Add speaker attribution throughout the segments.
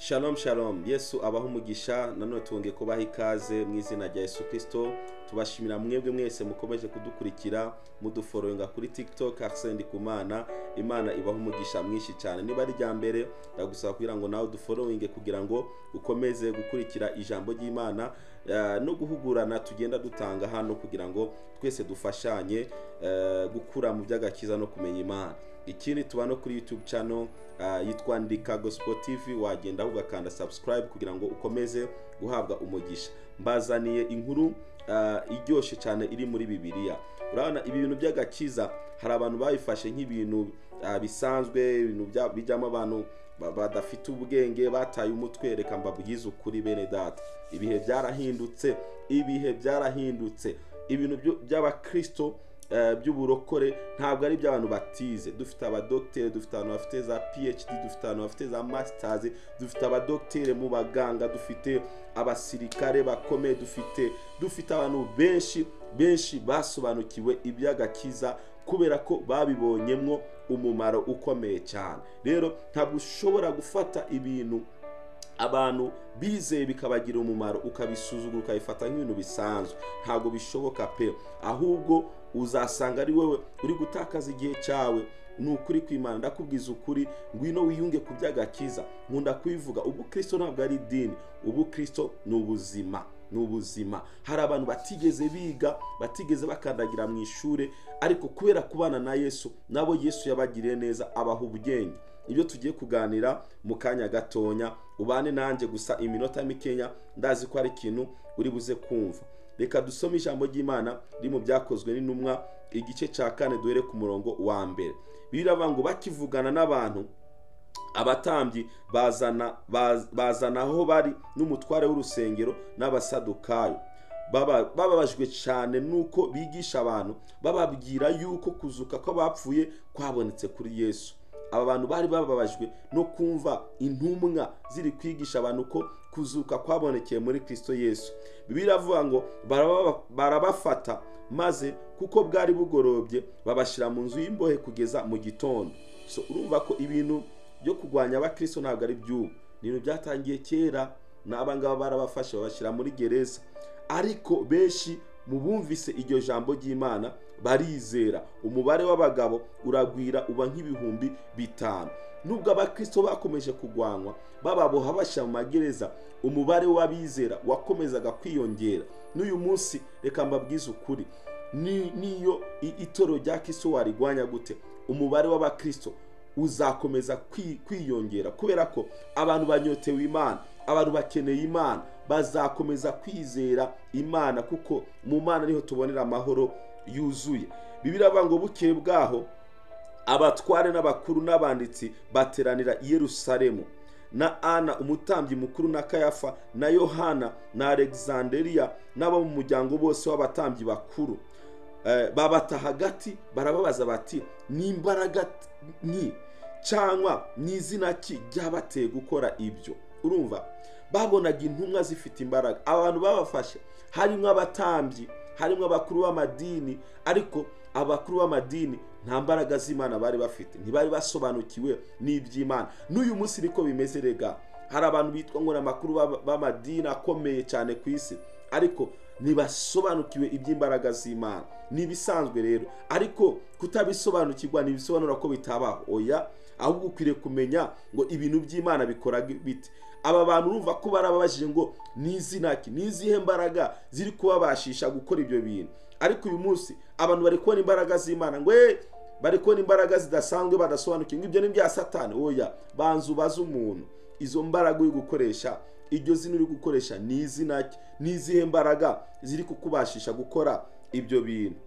Speaker 1: Shalom shalom, Yesu abaho umugisha. Nanone twongeye kubaha ikaze mu izina rya Yesu Christo. Tubashimira mwebwe mwese mukomeje kudukurikira, mudufollowinga kuri TikTok Kaze kumana. Imana ibaho umugisha mwinshi cyane. Niba ari rya mbere ndagusaba kugira ngo nawe dufollowinge kugira ngo ukomeze gukurikira ijambo ry'Imana no guhugurana tugenda dutanga hano kugira ngo twese dufashanye gukura mu by'agakiza no kumenya Imana. Ikindi tuba no kuri YouTube channel yitwa Ndika Gospel TV, wagenda ugakanda subscribe kugira ngo ukomeze guhabwa umugisha. Mbazaniye inkuru iryoshe cyane iri muri Bibiliya. Urabona ibi bintu by'agakiza hari abantu babifashe nk'ibintu bisanzwe, ibintu bijyamo abantu badafite ubwenge, bataye umutwe. Reka mbabwize ukuri bene data, ibihe byarahindutse. Ibintu by'abakristo by'uburokore ntabwo ari by'abantu batize. Dufite abadoktere, dufite abantu bafite za PhD, dufite abantu bafite za masters, dufite abadoktere mu baganga, dufite abasirikare bakomeye, dufite abantu benshi basobanukiwe iby'agakiza kubera ko babibonyemwo umumaro ukomeye cyane. Rero ntabwo ushobora gufata ibintu abantu bizeye bikabagira umumaro ukabisuzugura ukabifata nk'ibintu bisanzwe. Ntabwo bishoboka pe, ahubwo uzasanga ari wowe uri gutakaza igihe cyawe. Ni ukuri kw'Imana ndakubwiza ukuri, ngwino wiyunge ku by'agakiza. Nkunda kubivuga, ubu Kristo ntabwo ari idini, ubu Kristo ni ubuzima. Hari abantu batigeze biga, batigeze bakandagira mu ishuri, ariko kubera kubana na Yesu nabo Yesu yabagiriye neza, abaha ubwenge. Ibyo tugiye kuganira mu kanya gatonya, ubane nanjye gusa iminota mikenya, ndazi ko ari ikintu uri buze kumva. Reka dusome ijambo ry'Imana riri mu byakozwe n'intumwa igice cya 4 duhere ku murongo wa 1. Biravuga ngo bakivugana n'abantu, abatambyi bazana aho bari n'umutware w'urusengero n'abasadukayo. Bababajwe cyane nuko bigisha abantu bababwira yuko kuzuka kw'abapfuye kwabonetse kuri Yesu. Aba bantu bari bababajwe no kumva intumwa ziri kwigisha abantu ko kuzuka kwabonekeye muri Kristo Yesu. Bibiliya iravuga ngo barabafata, maze kuko bwari bugorobye babashira mu nzu y'imbohe kugeza mu gitondo. So urumva ko ibintu byo kugwanya abakristo ntabwo ari by'ubu, ibintu byatangiye kera. N'abangaba barabafashe babashira muri gereza, ariko benshi mu bumvise iryo jambo ry'Imana barizera. Umubare w'abagabo uragwira uba nk'ibihumbi 5. Nubwo abakristo bakomeje kugwanwa bababoha basha mu magereza, umubare w'abizera wakomezaga kwiyongera. N'uyu munsi reka mbabwize ukuri, niyo itoro rya Kristo warigwanya gute, umubare w'abakristo uzakomeza kwiyongera, kubera ko abantu banyotewe Imana, abantu bakeneye Imana, bazakomeza kwizera Imana, kuko mu Mana niho tubonera amahoro yuzuye. Bibiliya iravuga ngo bukeye bwaho abatware n'abakuru n'abanditsi bateranira i Yerusalemu, na Ana umutambyi mukuru, na Kayafa, na Yohana, na Alexandria, n'abo mu muryango bose w'abatambyi bakuru. Babata hagati barababaza bati, n'imbaraga ni cyangwa n'izina ki ryabateye gukora ibyo? Urumva, babonaga intumwa zifite imbaraga. Abantu babafashe harimo abatambyi, harimo abakuru b'amadini, ariko abakuru b'amadini nta mbaraga z'Imana bari bafite, ntibari basobanukiwe n'iby'Imana. N'uyu munsi niko bimeze rega. Hari abantu bitwa ngo n'amakuru b'amadini akomeye cyane ku isi, ariko ntibasobanukiwe iby'imbaraga z'Imana. Nibisanzwe rero, ariko kutabisobanukirwa ntibisobanura ko bitabaho. Oya, ahubwo ukwiriye kumenya ngo ibintu by'Imana bikora bite. Aba bantu urumva ko barababajije ngo n'izina ki, n'izihe mbaraga ziri kubabashisha gukora ibyo bintu. Ariko uyu munsi abantu bari kubona imbaraga z'Imana, ngo bari kubona imbaraga zidasanzwe badasobanukiwe, ibyo ni bya Satani. Oya, banzu baza umuntu, izo mbaraga uri gukoresha, iryo zina uri gukoresha ni izina ki, n'izihe mbaraga ziri kukubashisha gukora ibyo bintu.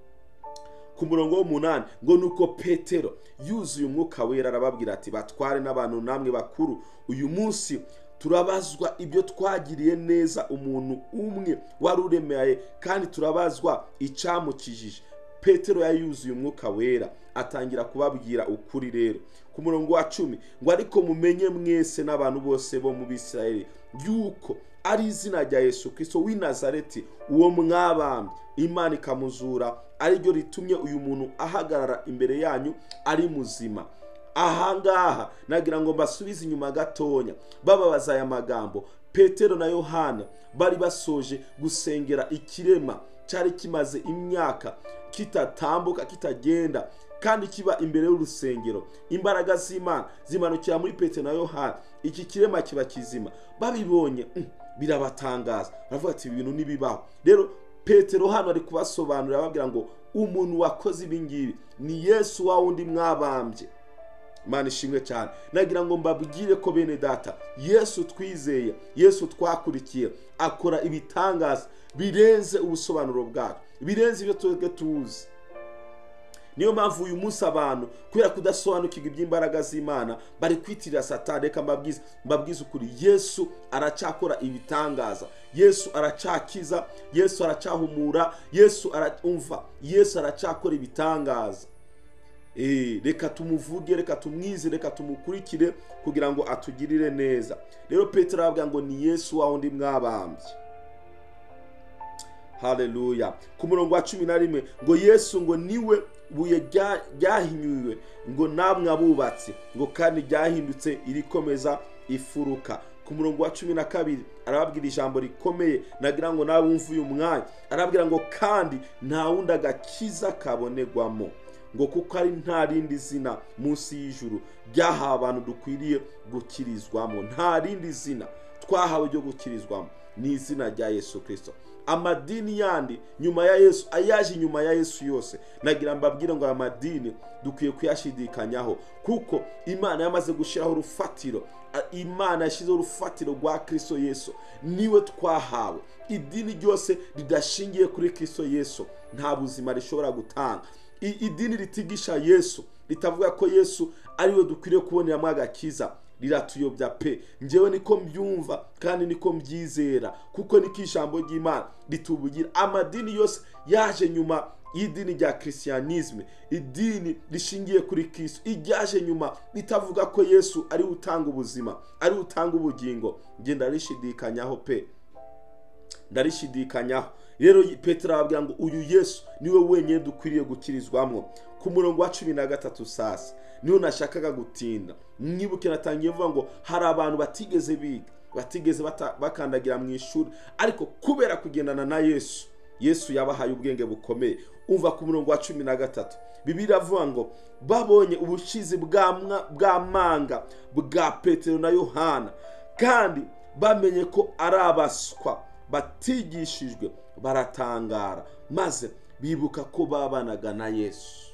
Speaker 1: Ku murongo w'8 ngo nuko Petero yuzuye umwuka wera arababwira ati, batware n'abantu namwe bakuru, uyu munsi turabazwa ibyo twagiriye neza umuntu umwe wari uremeye, kandi turabazwa icyamukijije. Petero yayuzuye umwuka wera atangira kubabwira ukuri. Rero ku murongo wa 10 ngo ariko mumenye mwese n'abantu bose bo mu Bisirayeli yuko ari izina rya Yesu Kristo w'i Nazareti, uwo mwabambye Imana ikamuzura, ari ryo ritumye uyu muntu ahagarara imbere yanyu ari muzima. ahangaha nagira ngo mbasubize inyuma gatonya bababaza aya magambo. Petero na Yohana bari basoje gusengera ikirema cyari kimaze imyaka kitatambuka kitagenda kandi kiba imbere y'urusengero. Imbaraga z'Imana zimanukira muri Petero na Yohana, iki kirema kiba kizima. Babibonye birabatangaza, baravuga ati ibintu nibibaho. Rero Petero hano ari kubasobanurira ababwira ngo umuntu wakoze ibi ngibi ni Yesu wa wundi mwabambye. Imana ishimwe cyane. Nagira ngo mbabwire ko bene data, Yesu twizeye, Yesu twakurikiye akora ibitangaza birenze ubusobanuro bwacu, birenze ibyo twebwe tuzi. Niyo mpamvu uyu munsi abantu kubera kudasobanukirwa iby'imbaraga z'Imana bari kwitirira Satani. Reka mbabwize ukuri, Yesu aracyakora ibitangaza, Yesu aracyakiza, Yesu aracyahumura, Yesu arumva, Yesu aracyakora ibitangaza. Reka tumuvuge, reka tumwize, reka tumukurikire kugira ngo atugirire neza. Rero Petero aravuga ngo ni Yesu wa wundi mwabambye. Haleluya. Ku murongo wa 11 ngo Yesu ngo niwe buye ryahinyuwe ngo namwe abubatsi ngo kandi ryahindutse irikomeza ifuruka. Ku murongo wa 12 arababwira ijambo rikomeye nagira ngo nawe wumve uyu mwanya. Arababwira ngo kandi nta wundi agakiza kabonegwamo ngo kuko ari nta rindi zina munsi y'ijuru ryahawe abantu dukwiriye gukirizwamo. Nta rindi zina twahawe ryo gukirizwamo, ni izina rya Yesu Kristo. Amadini yandi nyuma ya Yesu, ayaje nyuma ya Yesu yose, nagira mbabwire ngo amadini dukwiye kuyashidikanyaho kuko Imana yamaze gushiraho urufatiro. Imana yashizeho urufatiro rwa Kristo Yesu, niwe twahawe. Idini ryose ridashingiye kuri Kristo Yesu nta buzima rishobora gutanga. Idini ritigisha Yesu, ritavuga ko Yesu ariwe dukwiriye kuboneramo agakiza, riratuyobya pe. Njewe niko mbyumva kandi niko mbyizera kuko niko ijambo ry'Imana ritubugira. Amadini yose yaje nyuma y'idini rya Christianisme, idini rishingiye kuri Kristo, iryaje nyuma ritavuga ko Yesu ari utanga ubuzima, ari utanga ubugingo. Nge ndarishidikanyaho pe, ndarishidikanyaho. Rero Petero arababwira ngo uyu Yesu niwe wenyine dukwiriye gukirizwamo. Ku murongo wa 13 sasa niho nashakaga gutinda. Mwibuke natangiye vuga ngo hari abantu batigeze biga, batigeze bakandagira mu ishuri, ariko kubera kugendana na Yesu, Yesu yabahaye ubwenge bukomeye. Umva ku murongo wa 13 Bibiliya avuga ngo babonye ubushizi bw'amanga bwa Petero na Yohana kandi bamenye ko ari abaswa batigishijwe, baratangara maze bibuka ko babanaga na Yesu.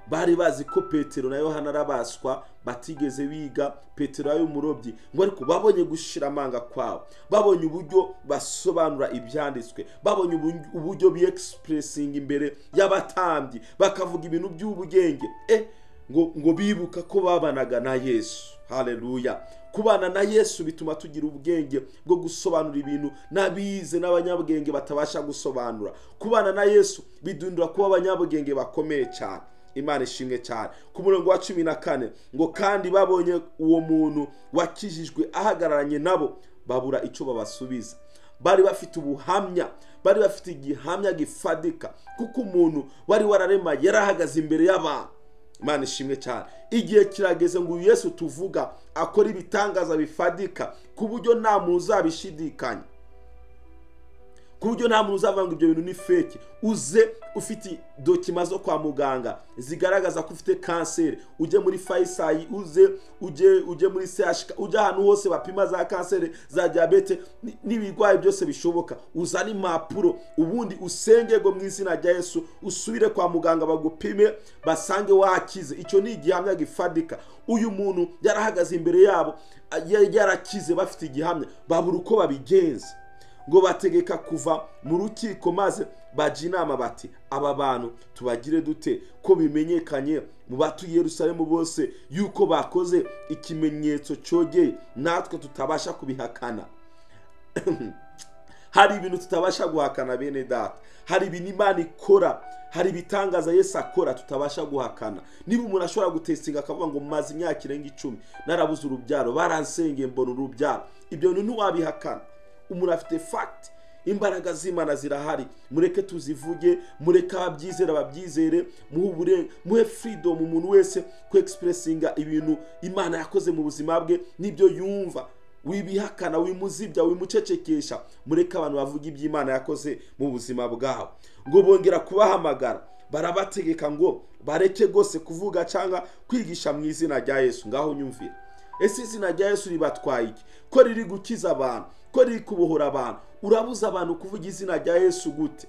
Speaker 1: Bari bazi ko Petero na Yohana arabaswa batigeze biga, Petero ayo umurobyi, ngo ariko babonye gushira amanga kwabo, babonye uburyo basobanura ibyanditswe, babonye uburyo bi expressing imbere y'abatambyi bakavuga ibintu by'ubugenge, ngo bibuka ko babanaga na Yesu. Haleluya. Kubana na Yesu bituma tugira ubwenge bwo gusobanura ibintu nabize n'abanyabwenge batabasha gusobanura. Kubana na Yesu bidundura kuba abanyabwenge bakomeye cyane. Imana ishimwe cyane. Ku murongo wa 14 ngo kandi babonye uwo muntu wakijijwe ahagararanye nabo babura icyo babasubiza. Bari bafite ubuhamya, bari bafite igihamya gifadika kuko umuntu wari wararema yarahagaze imbere y'abantu. Imana ishimwe cyane. Igihe kirageze ngo Yesu tuvuga akora ibitangaza bifadika ku buryo nta muntu uzabishidikanya, ku buryo nta muntu uzavuga ngo ibyo bintu ni fake. Uze ufite dokima zo kwa muganga zigaragaza ko ufite kanseri, uje muri Faisal, uje muri CHK, uje ahantu hose bapima za kanseri, za diabete n'ibigwayi byose bishoboka, uzana impapuro ubundi usengego mu izina rya Yesu, usubire kwa muganga bagupime basange wakize. Icyo ni igihamya gifadika. Uyu muntu yarahagaze imbere yabo yarakize, bafite igihamya, babura uko babigenza ngo bategeka kuva mu rukiko maze baje inama bati aba bantu tubagire dute ko bimenyekanye mu batuye Yerusalemu bose yuko bakoze ikimenyetso cyogeye natwe tutabasha kubihakana. Hari ibintu tutabasha guhakana bene data, hari ibintu Imana ikora, hari ibitangaza Yesu akora tutabasha guhakana. Niba umuntu ashobora gutestinga akavuga ngo maze imyaka irenga 10 narabuze urubyaro, baransengeye mbona urubyaro, ibyo bintu ntiwabihakana. Umuntu afite fact, imbaraga z'Imana zirahari, mureke tuzivuge, mureke ababyizera babyizere, muhe freedom umuntu wese ku expressinga ibintu Imana yakoze mu buzima bwe n'ibyo yumva. Wibihakana, wimuzibya, wimucecekesha, mureke abantu bavuga iby'Imana yakoze mu buzima bwabo. Ngo bongera kubahamagara, barabategeka ngo bareke gose kuvuga cyangwa kwigisha mu izina rya Yesu. Ngaho nyumvira, ese izina rya Yesu ribatwaye iki? Ko riri gukiza abantu, ko riri kubohora abantu, urabuza abantu kuvuga izina rya Yesu gute?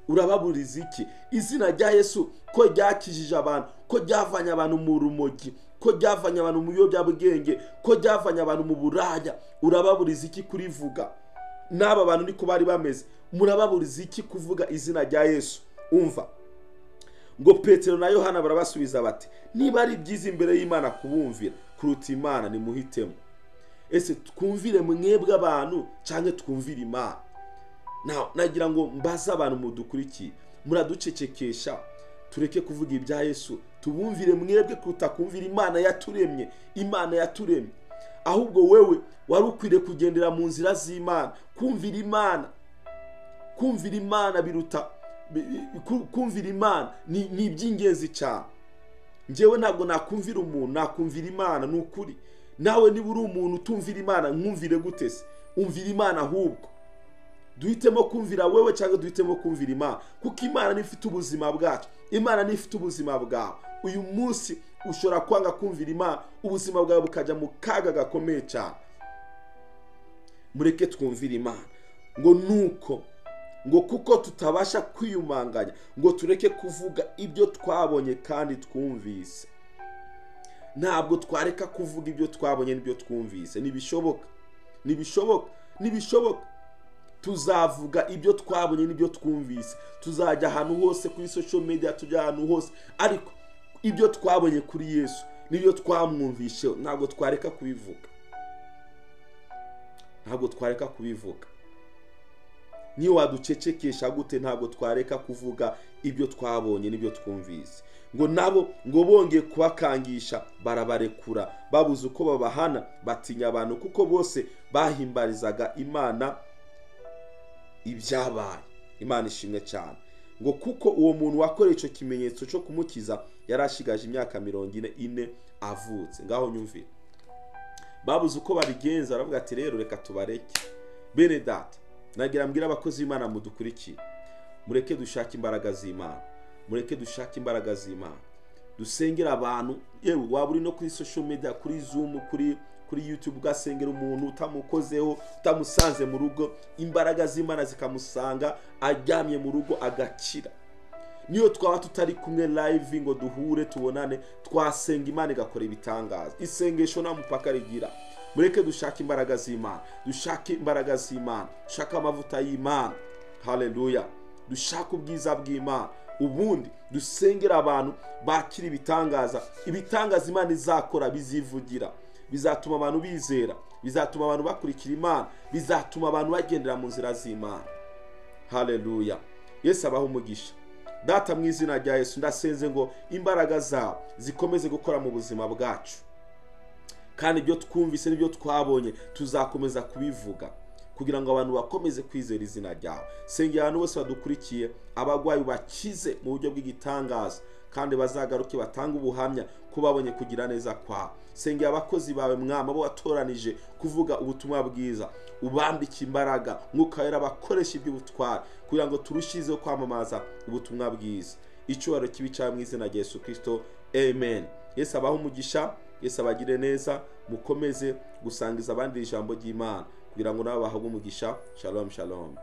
Speaker 1: Urababuriza iki? Izina rya Yesu ko ryakijije abantu, ko ryavanye abantu mu rumogi, ko ryavanye abantu mu biyobyabwenge, ko ryavanye abantu mu buraya, urababuriza iki kurivuga? N'aba bantu niko bari bameze, murababuriza iki kuvuga izina rya Yesu? Umva, ngo Petero na Yohana barabasubiza bati, niba ari byiza imbere y'Imana kubumvira kuruta Imana, nimuhitemo. Ese twumvire mwebwe abantu cyangwa twumvire Imana? Nagira ngo mbaza abantu mudukurikiye, muraducecekesha, tureke kuvuga ibya Yesu, tubumvire mwebwe kuruta kumvira Imana yaturemye. Imana yaturemye, ahubwo wewe wari ukwiriye kugendera mu nzira z'Imana. Kumvira Imana biruta kumvira Imana ni iby'ingenzi cyane. Njyewe ntabwo nakumvira umuntu, nakumvira Imana. Ni ukuri, nawe niba uri umuntu utumvira Imana, nkumvire gute se? Umvira Imana. Ahubwo duhitemo kumvira wewe cyangwa duhitemo kumvira Imana, kuko Imana nifite ubuzima bwacu, Imana nifite ubuzima bwawe. Uyu munsi ushobora kwanga kumvira Imana, ubuzima bwawe bukajya mu kaga gakomeye cyane. Mureke twumvire Imana. Ngo kuko tutabasha kwiyumanganya, ngo tureke kuvuga ibyo twabonye kandi twumvise. Ntabwo twareka kuvuga ibyo twabonye n'ibyo twumvise. Nibishoboka tuzavuga ibyo twabonye n'ibyo twumvise. Tuzajya ahantu hose kuri social media, tujya ahantu hose, ariko ibyo twabonye kuri Yesu n'ibyo twamwumvishe ntabwo twareka kubivuga. Niyo waducecekesha gute, ntabwo twareka kuvuga ibyo twabonye n'ibyo twumvise. Ngo nabo ngo bongeye kubakangisha, barabarekura, babuze uko babahana, batinya abantu, kuko bose bahimbarizaga Imana ibyabaye. Imana ishimwe cyane. Ngo kuko uwo muntu wakoreye icyo kimenyetso cyo kumukiza yarashigaje imyaka 40 avutse. Ngaho nyumvira, babuze uko babigenza, baravuga ati rero reka tubareke. Bene data, nagira mbwira abakozi b'Imana mudukurikiye, mureke dushake imbaraga z'Imana, dusengera abantu. Yewe waba uri no kuri social media, kuri Zoom, kuri YouTube, ugasengera umuntu utamukozeho, utamusanze mu rugo, imbaraga z'Imana zikamusanga aryamye mu rugo agakira. Niyo twaba tutari kumwe live ngo duhure tubonane, twasenga Imana igakora ibitangaza. Isengesho nta mupaka rigira. Mureke dushake imbaraga z'Imana, dushake amavuta y'Imana. Haleluya. Dushake ubwiza bw'Imana, ubundi dusengera abantu bakira ibitangaza. Imana izakora bizivugira, bizatuma abantu bizera, bizatuma abantu bakurikira Imana, bizatuma abantu bagendera mu nzira z'Imana. Haleluya. Yesu abaho umugisha. Data, mu izina rya Yesu ndasenze ngo imbaraga zawe zikomeze gukora mu buzima bwacu, kandi ibyo twumvise n'ibyo twabonye tuzakomeza kubivuga, kugira ngo abantu bakomeze kwizera izina ryawe. Sengera abantu bose badukurikiye, abagwayi bakize mu buryo bw'igitangaza, kandi bazagaruke batanga ubuhamya ko babonye kugira neza kwawe. Sengera abakozi bawe Mwami, abo watoranije kuvuga ubutumwa bwiza, ubambike imbaraga, Mwuka Wera bakoresha iby'ubutware, kugira ngo turushizeho kwamamaza ubutumwa bwiza. Icyubahiro kibi cyawe mu izina rya Yesu Kristo, amen. Yesu abaho umugisha, Yesu abagire neza, mukomeze gusangiza abandi ijambo ry'Imana, kugira ngo nabo bahabwe umugisha. Shalom shalom.